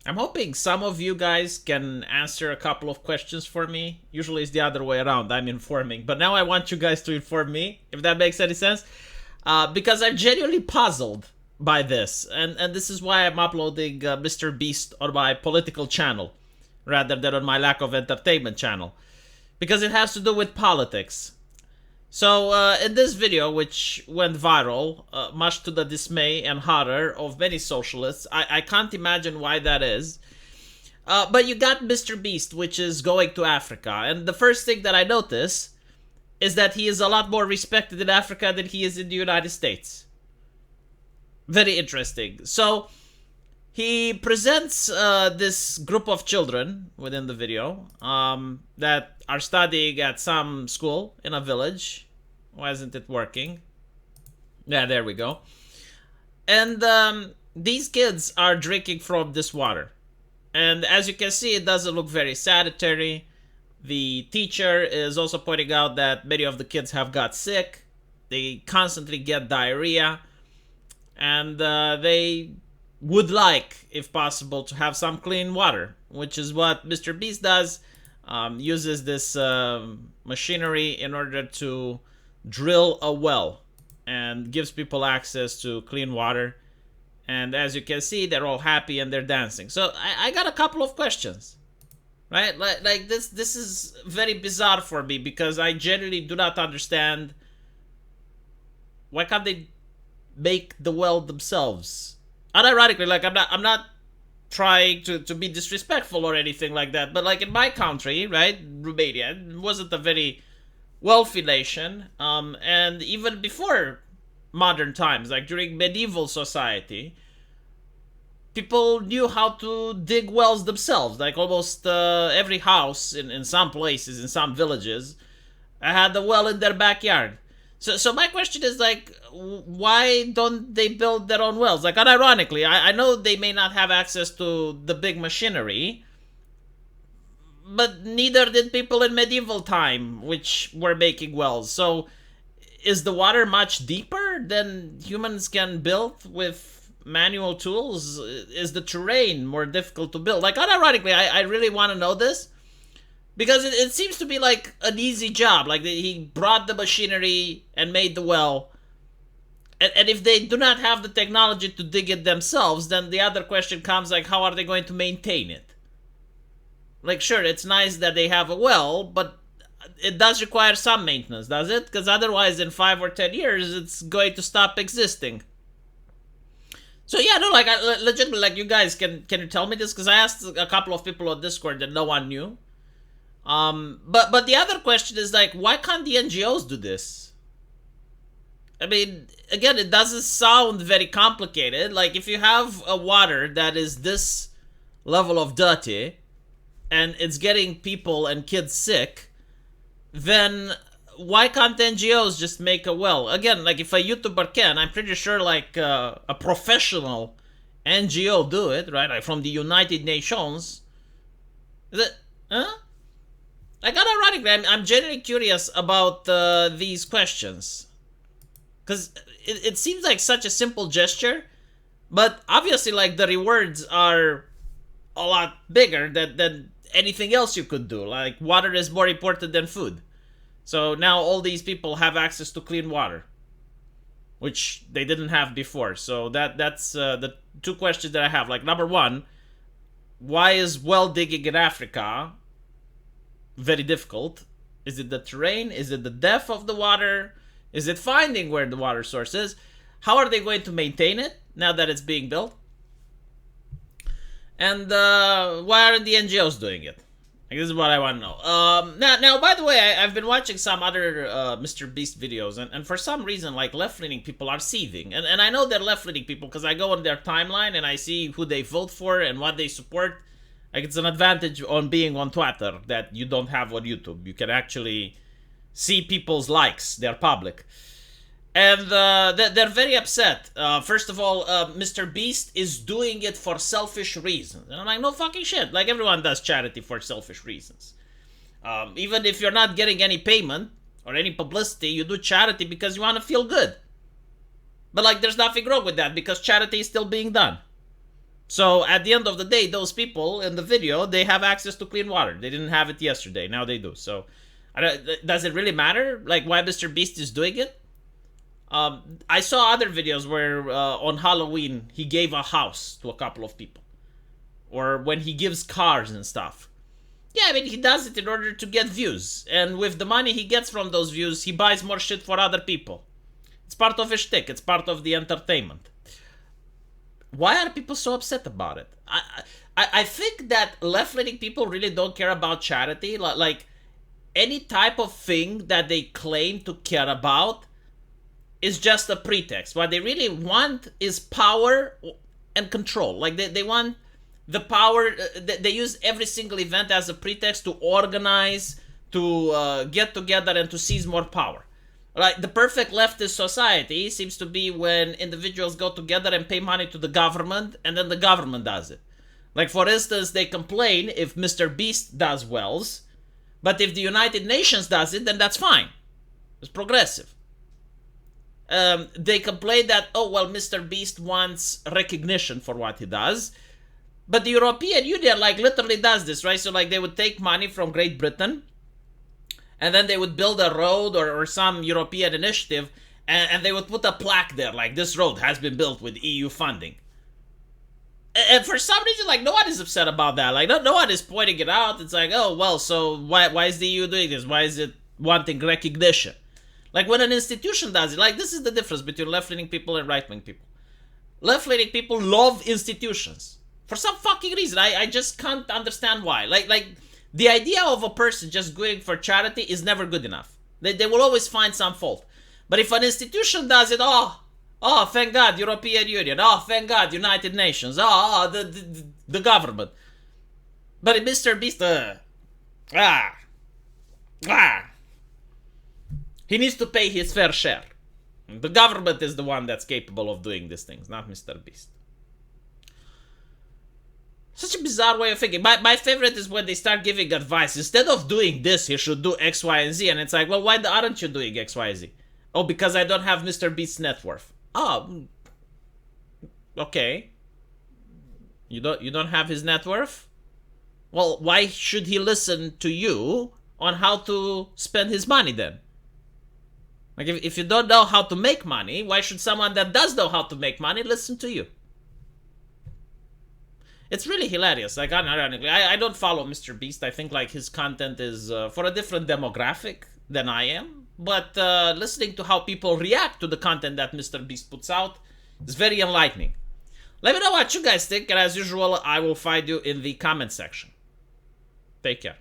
I'm hoping some of you guys can answer a couple of questions for me. Usually it's the other way around. I'm informing. But now I want you guys to inform me, if that makes any sense. Because I'm genuinely puzzled by this. And this is why I'm uploading Mr. Beast on my political channel rather than on my lack of entertainment channel. Because it has to do with politics. So, in this video, which went viral, much to the dismay and horror of many socialists, I can't imagine why that is. But you got Mr. Beast, which is going to Africa, and the first thing that I notice is that he is a lot more respected in Africa than he is in the United States. Very interesting. So, he presents this group of children within the video that are studying at some school in a village. Why isn't it working? Yeah, there we go. And these kids are drinking from this water. And as you can see, it doesn't look very sanitary. The teacher is also pointing out that many of the kids have got sick. They constantly get diarrhea. And they would like, if possible, to have some clean water, which is what Mr. Beast does. Uses this machinery in order to drill a well and gives people access to clean water. And as you can see, they're all happy and they're dancing. So I got a couple of questions, right? Like this is very bizarre for me because I genuinely do not understand why can't they make the well themselves. Unironically, like I'm not trying to be disrespectful or anything like that, but like in my country, right, Romania wasn't a very wealthy nation, and even before modern times, like during medieval society, people knew how to dig wells themselves. Like almost every house in some places, in some villages, had a well in their backyard. So my question is like, why don't they build their own wells? Like, unironically, I know they may not have access to the big machinery, but neither did people in medieval time, which were making wells. So, is the water much deeper than humans can build with manual tools? Is the terrain more difficult to build? Like, unironically, I really want to know this because it seems to be like an easy job. Like, he brought the machinery and made the well. And if they do not have the technology to dig it themselves, then the other question comes like, how are they going to maintain it? Like, sure, it's nice that they have a well, but it does require some maintenance, does it? Because otherwise, in 5 or 10 years, it's going to stop existing. So yeah, no, like, legitimately, like, you guys, can you tell me this? Because I asked a couple of people on Discord that no one knew. But the other question is like, why can't the NGOs do this? I mean, again, it doesn't sound very complicated. Like, if you have a water that is this level of dirty, and it's getting people and kids sick, then why can't NGOs just make a well? Again, like if a YouTuber can, I'm pretty sure like a professional NGO do it, right? Like from the United Nations. Is it? Huh? Like unironically, I'm genuinely curious about these questions. Because it seems like such a simple gesture, but obviously like the rewards are a lot bigger than anything else you could do. Like water is more important than food. So now all these people have access to clean water, which they didn't have before. So that's the two questions that I have. Like number one, why is well digging in Africa very difficult? Is it the terrain? Is it the depth of the water? Is it finding where the water source is? How are they going to maintain it now that it's being built? And why aren't the NGOs doing it? Like, this is what I want to know. Now, by the way, I've been watching some other Mr. Beast videos, and for some reason, like, left-leaning people are seething. And I know they're left-leaning people because I go on their timeline and I see who they vote for and what they support. Like, it's an advantage on being on Twitter that you don't have on YouTube. You can actually see people's likes. They're public. And they're very upset. First of all, Mr. Beast is doing it for selfish reasons. And I'm like, no fucking shit. Like, everyone does charity for selfish reasons. Even if you're not getting any payment or any publicity, you do charity because you want to feel good. But, like, there's nothing wrong with that because charity is still being done. So at the end of the day, those people in the video, they have access to clean water. They didn't have it yesterday. Now they do. So does it really matter, like, why Mr. Beast is doing it? I saw other videos where on Halloween he gave a house to a couple of people, or when he gives cars and stuff. Yeah, I mean, he does it in order to get views, and with the money he gets from those views, he buys more shit for other people. It's part of his shtick. It's part of the entertainment. Why are people so upset about it? I think that left-leaning people really don't care about charity. Like, any type of thing that they claim to care about is just a pretext. What they really want is power and control. Like, they want the power. They use every single event as a pretext to organize, to get together, and to seize more power. Like, the perfect leftist society seems to be when individuals go together and pay money to the government, and then the government does it. Like, for instance, they complain if Mr. Beast does wells, but if the United Nations does it, then that's fine. It's progressive. They complain that, oh, well, Mr. Beast wants recognition for what he does, but the European Union, like, literally does this, right? So, like, they would take money from Great Britain, and then they would build a road or some European initiative, and they would put a plaque there, like, this road has been built with EU funding. And for some reason, like, no one is upset about that. Like, no one is pointing it out. It's like, oh, well, so why is the EU doing this? Why is it wanting recognition? Like, when an institution does it, like, this is the difference between left-leaning people and right-wing people. Left-leaning people love institutions. For some fucking reason. I just can't understand why. Like, the idea of a person just going for charity is never good enough. They will always find some fault. But if an institution does it, oh, thank God, European Union. Oh, thank God, United Nations. Oh, the government. But if Mr. Beast, he needs to pay his fair share. The government is the one that's capable of doing these things, not Mr. Beast. Such a bizarre way of thinking. My favorite is when they start giving advice. Instead of doing this, you should do X, Y, and Z. And it's like, well, why aren't you doing X, Y, Z? Oh, because I don't have Mr. Beast's net worth. Oh, okay. You don't have his net worth? Well, why should he listen to you on how to spend his money then? Like, if you don't know how to make money, why should someone that does know how to make money listen to you? It's really hilarious. Like, unironically, I don't follow Mr. Beast. I think, like, his content is for a different demographic than I am. But listening to how people react to the content that Mr. Beast puts out is very enlightening. Let me know what you guys think, and as usual, I will find you in the comment section. Take care.